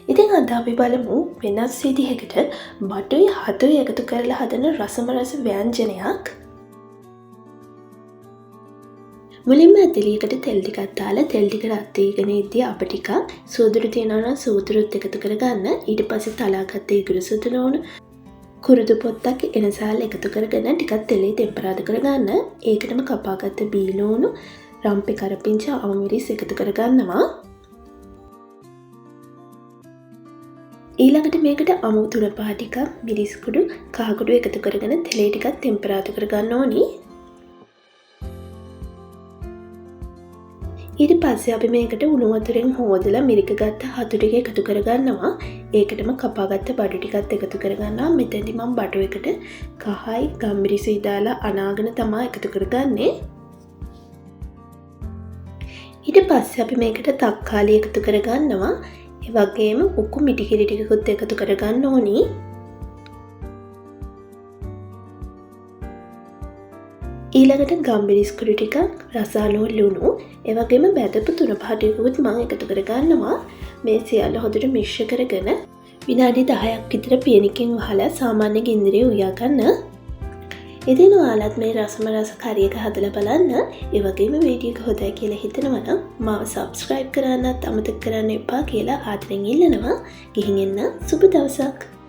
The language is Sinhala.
ඉතින් අද අපි බලමු වෙනස් විදිහකට බටුයි හතුයි එකතු කරලා හදන රස ව්‍යංජනයක්. මුලින්ම ඇතිලියකට තෙල් ටිකක් දාලා තෙල් ටික රත් වීගෙන ඉද්දී අප ටිකක් සූදුරු තියනවා නම් සූදුරුත් එකතු කරගන්න. ඊට පස්සේ තලාගත්ත ඉගුරු සුදු ලුණු කුරුදු පොත්තක් එනසාල් එකතු කරගෙන ටිකක් තෙලේ තෙම්පරාදු කරගන්න. ඒකටම කපාගත්ත බීලුණු රම්පේ කරපිංච අවමිරිස් එකතු කරගන්නවා. ඊළඟට මේකට අමු තුන පහ ටිකක් මිරිස් කුඩු කහ කුඩු එකතු කරගෙන තෙලේ ටිකක් තෙම්පරාදු කරගන්න ඕනි. ඊට පස්සේ අපි මේකට උණු වතුරෙන් හොදලා මිරික ගත්ත හතු ටික එකතු කරගන්නවා. ඒකටම කපාගත්ත බඩු ටිකත් එකතු කරගන්නවා. මෙතෙන්දි මම බඩු එකට කහයි ගම්මිරිසුයි දාලා අනාගෙන තමයි එකතු කරගන්නේ. ඊට පස්සේ අපි මේකට තක්කාලි එකතු කරගන්නවා. ඒ වගේම උකු මිටි කිරි ටිකකුත් එකතු කරගන්න ඕනි. ඊළඟට ගම්මිරිස් කුඩු ටිකක් රසාලෝ ලුණු ඒ වගේම බැදපු තුන පහ ටිකකුත් මම එකතු කරගන්නවා. මේ සියල්ල හොඳට මිශ්‍ර කරගෙන විනාඩි 10ක් විතර පියනකින් වහලා සාමාන්‍ය ගින්දරේ උයා ගන්න. ඉතින් ඔයාලත් මේ රස කරි එක හදලා බලන්න. ඒ වගේම වීඩියෝ එක හොඳයි කියලා හිතනවා නම් මාව subscribe කරන්නත් අමතක කරන්න එපා කියලා ආදරෙන් ඉල්ලනවා. ගිහින් එන්න සුබ දවසක්.